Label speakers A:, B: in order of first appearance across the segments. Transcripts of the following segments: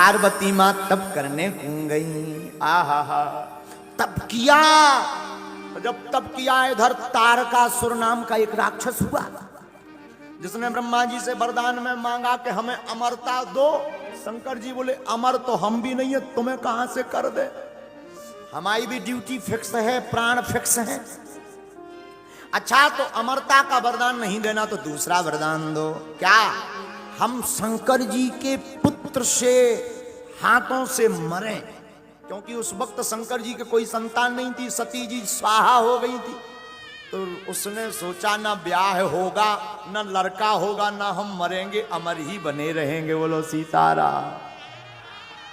A: पार्वती मां तप करने कूद गई। आहा हा, तप किया। जब तप किया, इधर तारकासुर नाम का एक राक्षस हुआ, जिसने ब्रह्मा जी से वरदान में मांगा कि हमें अमरता दो। शंकर जी बोले अमर तो हम भी नहीं है, तुम्हें कहां से कर दे, हमारी भी ड्यूटी फिक्स है, प्राण फिक्स है। अच्छा तो अमरता का वरदान नहीं देना तो दूसरा वरदान दो। क्या? हम शंकर जी के पुत्र से हाथों से मरें, क्योंकि उस वक्त शंकर जी के कोई संतान नहीं थी, सती जी स्वाहा हो गई थी। तो उसने सोचा ना ब्याह होगा, ना लड़का होगा, ना हम मरेंगे, अमर ही बने रहेंगे। बोलो सीताराम।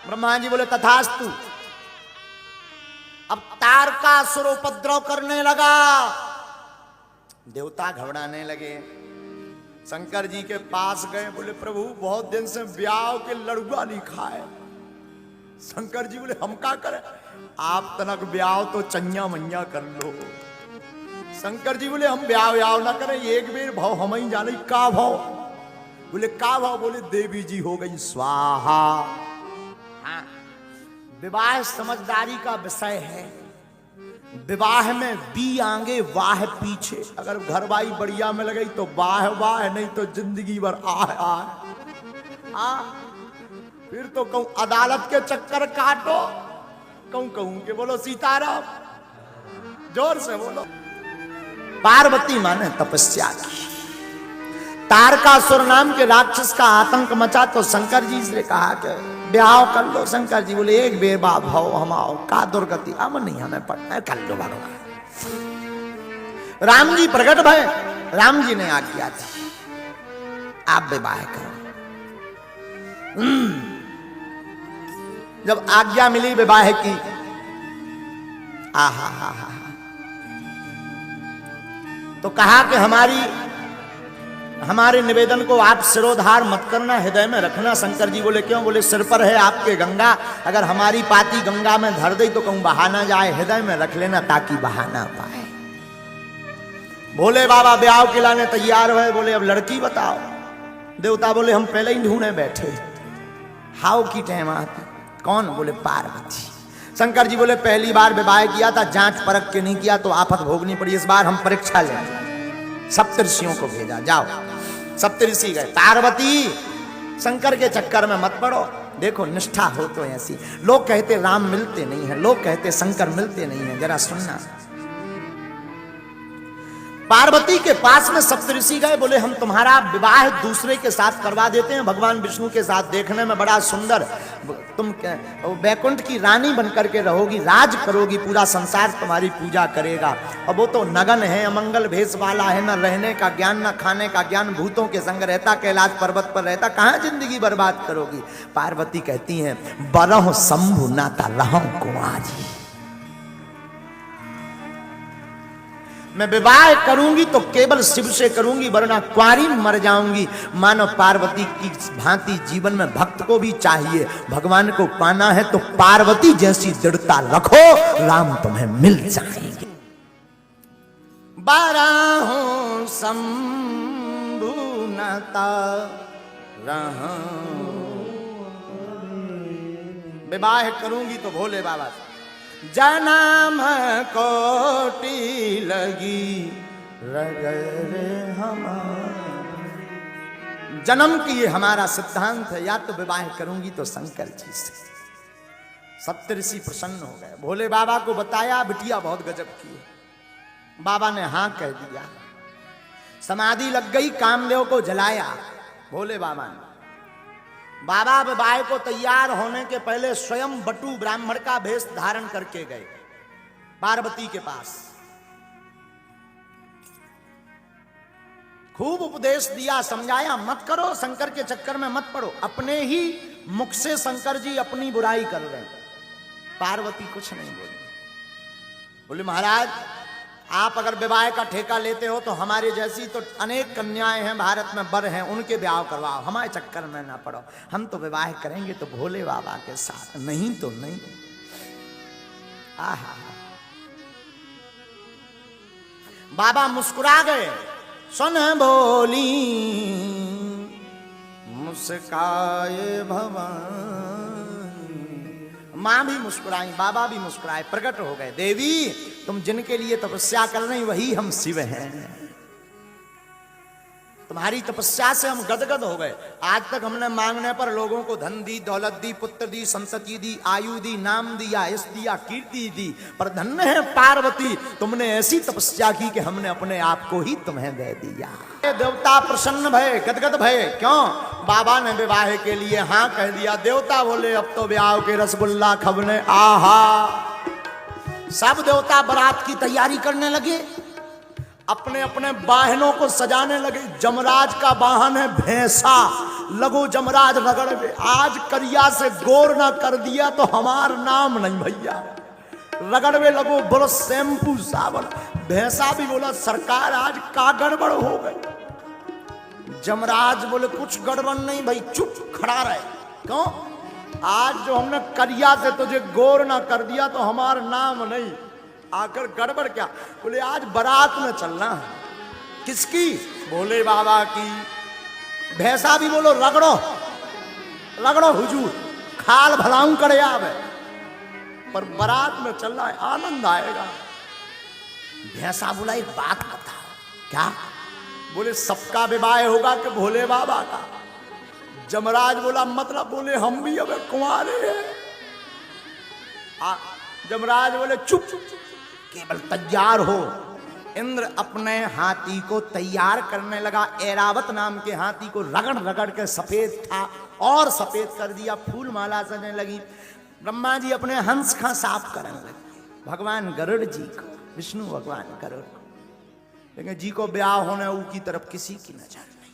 A: ब्रह्मा जी बोले तथास्तु। अब तारकासुर उपद्रव करने लगा, देवता घबराने लगे। शंकर जी के पास गए, बोले प्रभु बहुत दिन से ब्याह के लड़ुआ नहीं खाए। शंकर जी बोले हम क्या करें, आप तनक ब्याह तो चन्या मैया कर लो। शंकर जी बोले हम ब्याह व्याह ना करें, एक बेर भाव हम ही जाने का भाव। बोले का भाव? बोले देवी जी हो गई स्वाहा। हाँ, विवाह समझदारी का विषय है। विवाह में बी आगे वाह पीछे, अगर घरवाई बढ़िया में लगई तो वाह वाह, नहीं तो जिंदगी भर आह आह। फिर तो कहूं अदालत के चक्कर काटो, कहूं के बोलो सीताराम, जोर से बोलो। पार्वती मां ने तपस्या की, तारकासुर नाम के राक्षस का आतंक मचा, तो शंकर जी से कहा कि ब्याह कर लो। शंकर जी बोले एक बेर बाप भाव हम आओ, का दुर्गति अब नहीं हमें पढ़ना है, कर लो भगवान। राम जी प्रकट भय, राम जी ने आज्ञा थी आप विवाह करो। जब आज्ञा मिली विवाह की, आहा हा हा, तो कहा कि हमारे निवेदन को आप सिरोधार मत करना, हृदय में रखना। शंकर जी बोले क्यों? बोले सिर पर है आपके गंगा, अगर हमारी पाती गंगा में धर दे तो कहूं बहाना जाए, हृदय में रख लेना ताकि बहाना पाए। भोले बाबा ब्याह के लाने तैयार हुए। बोले अब लड़की बताओ। देवता बोले हम पहले ही ढूंढे बैठे, हाउ की टाइम आती। कौन? बोले पार्वती। शंकर जी बोले पहली बार विवाह किया था, जांच परख के नहीं किया तो आफत भोगनी पड़ी, इस बार हम परीक्षा लेंगे। सप्तऋषियों को भेजा, जाओ। सप्तऋषि गए। पार्वती शंकर के चक्कर में मत पड़ो, देखो निष्ठा हो तो ऐसी। लोग कहते राम मिलते नहीं है, लोग कहते शंकर मिलते नहीं है, जरा सुनना। पार्वती के पास में सप्तऋषि गए, बोले हम तुम्हारा विवाह दूसरे के साथ करवा देते हैं, भगवान विष्णु के साथ, देखने में बड़ा सुंदर, तुम वैकुंठ की रानी बनकर के रहोगी, राज करोगी, पूरा संसार तुम्हारी पूजा करेगा। और वो तो नगन है, अमंगल भेष वाला है, न रहने का ज्ञान न खाने का ज्ञान, भूतों के संग रहता, कैलाश पर्वत पर रहता, कहां जिंदगी बर्बाद करोगी। पार्वती कहती हैं बरह शंभु नाता रहूं कुंवारी, मैं विवाह करूंगी तो केवल शिव से करूंगी, वरना कुंवारी मर जाऊंगी। मानो पार्वती की भांति जीवन में भक्त को भी चाहिए, भगवान को पाना है तो पार्वती जैसी दृढ़ता रखो, राम तुम्हें मिल जाएंगे। बारहों शंभु नाता रहूं, विवाह करूंगी तो भोले बाबा से। जन्म कोटि लगी रगरे हमारे, जन्म की ये हमारा सिद्धांत है, या तो विवाह करूंगी तो शंकर जी से। सप्तऋषि प्रसन्न हो गए, भोले बाबा को बताया, बिटिया बहुत गजब की है। बाबा ने हाँ कह दिया, समाधि लग गई, कामदेव को जलाया भोले बाबा ने। बाबा विवाह को तैयार होने के पहले स्वयं बटू ब्राह्मण का भेष धारण करके गए पार्वती के पास, खूब उपदेश दिया, समझाया मत करो, शंकर के चक्कर में मत पड़ो। अपने ही मुख से शंकर जी अपनी बुराई कर रहे हैं। पार्वती कुछ नहीं बोली, बोले महाराज आप अगर विवाह का ठेका लेते हो तो हमारे जैसी तो अनेक कन्याएं हैं भारत में, बर हैं, उनके ब्याह करवाओ, हमारे चक्कर में ना पड़ो। हम तो विवाह करेंगे तो भोले बाबा के साथ, नहीं तो नहीं। आहा, बाबा मुस्कुरा गए, सुन बोली मुस्काए भवानी, माँ भी मुस्कुराई, बाबा भी मुस्कुराए, प्रकट हो गए। देवी, तुम जिनके लिए तपस्या कर रही वही हम शिव हैं। तुम्हारी तपस्या से हम गदगद हो गए। आज तक हमने मांगने पर लोगों को धन दी, दौलत दी, पुत्र दी, संतति दी, आयु दी, नाम दिया, यश दिया, कीर्ति दी, पर धन्य है पार्वती, तुमने ऐसी तपस्या की कि हमने अपने आप को ही तुम्हें दे दिया। देवता प्रसन्न भय, गदगद भय। क्यों? बाबा ने विवाह के लिए हाँ कह दिया। देवता बोले अब तो ब्याह के रसगुल्ला खबने। आहा, सब देवता बारात की तैयारी करने लगे, अपने अपने वाहनों को सजाने लगे। जमराज का वाहन है भैंसा, लगो जमराज रगड़ में। आज करिया से गोर ना कर दिया तो हमार नाम नहीं भैया। रगड़ में लगो बोलो शैम्पू साबुन। भैंसा भी बोला सरकार आज का गड़बड़ हो गई। जमराज बोले कुछ गड़बड़ नहीं भाई, चुप खड़ा रहे। क्यों? आज जो हमने करिया से तुझे गोर ना कर दिया तो हमार नाम नहीं। आकर गड़बड़ क्या? बोले आज बारात में चलना है। किसकी? भोले बाबा की। भैंसा भी बोलो रगड़ो रगड़ो हुजूर, खाल भलाऊं करे आवे, पर बारात में चलना है, आनंद आएगा। भैंसा बोला एक बात बताओ। क्या? बोले सबका विवाह होगा कि भोले बाबा का? जमराज बोला मतलब? बोले हम भी अब कुंवारे हैं। जमराज बोले चुप, केवल तैयार हो। इंद्र अपने हाथी को तैयार करने लगा। ऐरावत नाम के हाथी को रगड़ रगड़ के सफेद था और सफेद कर दिया। फूल माला सजने लगी। ब्रह्मा जी अपने हंस का साफ करने लगे। भगवान गरुड़ जी को, विष्णु भगवान गरुड़ को, लेकिन जी को ब्याह होने की तरफ किसी की नजर नहीं।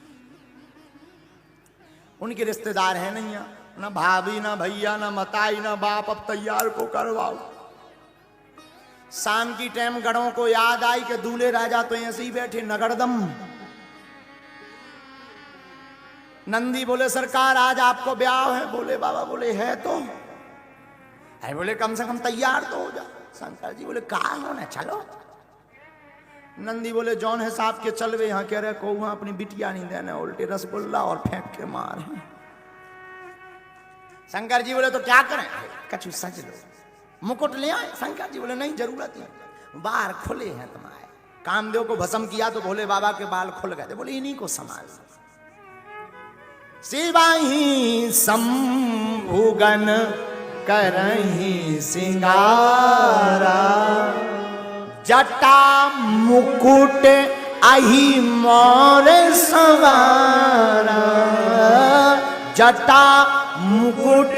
A: उनके रिश्तेदार है नहीं, ना भाभी, ना भैया, ना मताई, ना बाप। अब तैयार को करवाओ। शाम की टाइम गढ़ों को याद आई कि दूल्हे राजा तो ऐसे ही बैठे नगरदम। नंदी बोले सरकार आज आपको ब्याह है। बोले बाबा बोले है तो है। बोले कम से कम तैयार तो हो जा। शंकर जी बोले कहाँ होना, चलो। नंदी बोले जौन है साहब के चलवे। यहाँ कह रहे को वहां अपनी बिटिया नहीं देने, उल्टे रसगुल्ला और फेंक के मारे। शंकर जी बोले तो क्या करें? कछु सच लो, मुकुट ले आए। शंकर जी बोले नहीं जरूरत नहीं, बाल खुले हैं तुम्हारे। कामदेव को भस्म किया तो भोले बाबा के बाल खुल गए। बोले इन्हीं को संभाल। शिवाही शंभुगन करही सिंगारा, जटा मुकुट अहि मोर सवारा। जटा मुकुट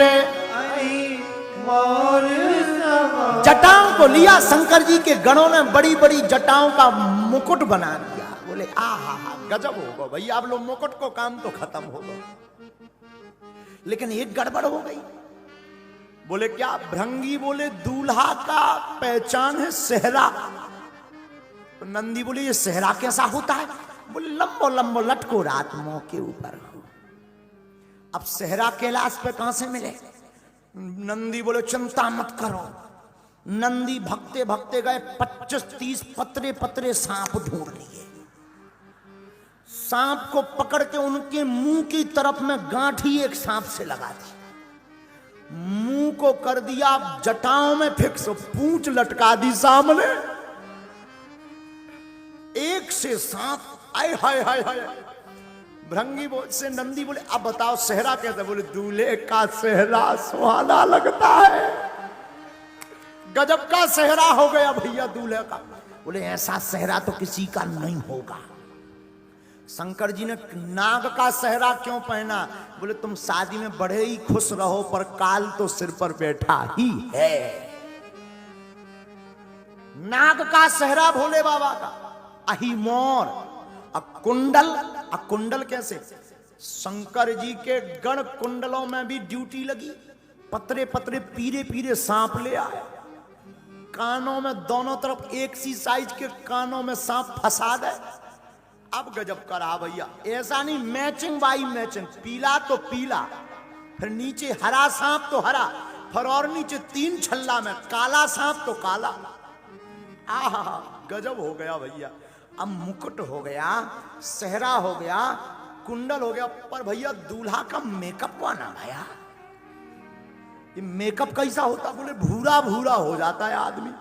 A: जटाओं को लिया। शंकर जी के गणों ने बड़ी बड़ी जटाओं का मुकुट बना दिया। बोले आहा गजब होगा भैया, आप लोग मुकुट को काम तो खत्म हो गया। लेकिन एक गड़बड़ हो गई। बोले क्या? भृंगी बोले दूल्हा का पहचान है सेहरा। तो नंदी बोले ये सेहरा कैसा होता है? बोले लंबो लंबो लटको रात मुंह के ऊपर हो। अब सेहरा कैलाश पे कहां से मिले? नंदी बोले चिंता मत करो। नंदी भगते भगते गए, 25-30 पतरे पतरे सांप ढूंढ लिए। सांप को पकड़ के उनके मुंह की तरफ में गांठी एक सांप से लगा दी। मुंह को कर दिया जटाओं में फिक्स, पूंछ लटका दी सामने। एक से सांप आए हाय हाय हाय। भृंगी से नंदी बोले अब बताओ सेहरा कैसे? बोले दूल्हे का सेहरा सुहाना लगता है। गजब का सेहरा हो गया भैया दूल्हे का। बोले ऐसा सेहरा तो किसी का नहीं होगा। शंकर जी ने नाग का सेहरा क्यों पहना? बोले तुम शादी में बड़े ही खुश रहो, पर काल तो सिर पर बैठा ही है। नाग का सेहरा भोले बाबा का। अहि मोर कुंडल। कुंडल कैसे? शंकर जी के गण कुंडलों में भी ड्यूटी लगी। पतरे पतरे पीरे पीरे सांप ले आए। कानों में दोनों तरफ एक सी साइज के कानों में सांप फंसा दे। अब गजब करा भैया। ऐसा नहीं मैचिंग बाई मैचिंग, पीला तो पीला, फिर नीचे हरा सांप तो हरा, फिर और नीचे 3 छल्ला में काला सांप तो काला। आहा गजब हो गया भैया। अब मुकुट हो गया, सेहरा हो गया, कुंडल हो गया, पर भैया दूल्हा का मेकअप हुआ ना भैया। ये मेकअप कैसा होता? बोले भूरा भूरा हो जाता है आदमी।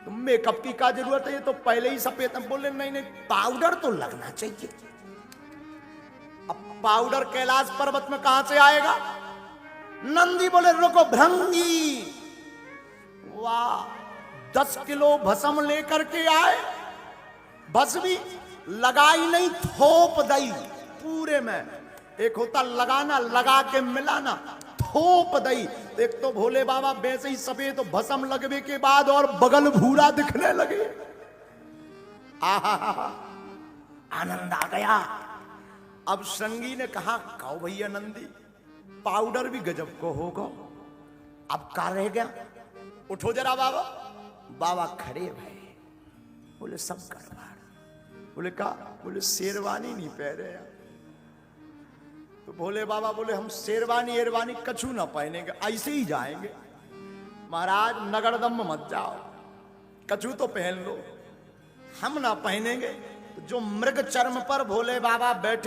A: तो मेकअप की क्या जरूरत है, ये तो पहले ही सफेद। बोले नहीं नहीं, पाउडर तो लगना चाहिए। अब पाउडर कैलाश पर्वत में कहां से आएगा? नंदी बोले रुको भृंगी, वाह 10 किलो भस्म लेकर के आए, बस भी लगाई नहीं, थोप दई पूरे में। एक होता लगाना, लगा के मिलाना, थोप दई। एक तो भोले बाबा वैसे ही सफेद तो भस्म लगने के बाद और बगल भूरा दिखने लगे। आहा आनंद आ गया। अब संगी ने कहा कहो भैया नंदी, पाउडर भी गजब को होगा, अब का रह गया, उठो जरा बाबा। बाबा खड़े भय, बोले सब गड़बड़। बोले का? बोले शेरवानी नहीं पहने यार। तो भोले बाबा बोले हम शेरवानी एरवानी कछु ना पहनेंगे, ऐसे ही जाएंगे। महाराज नगरदम मत जाओ, कछु तो पहन लो, हम ना पहनेंगे। तो जो मृग चर्म पर भोले बाबा बैठे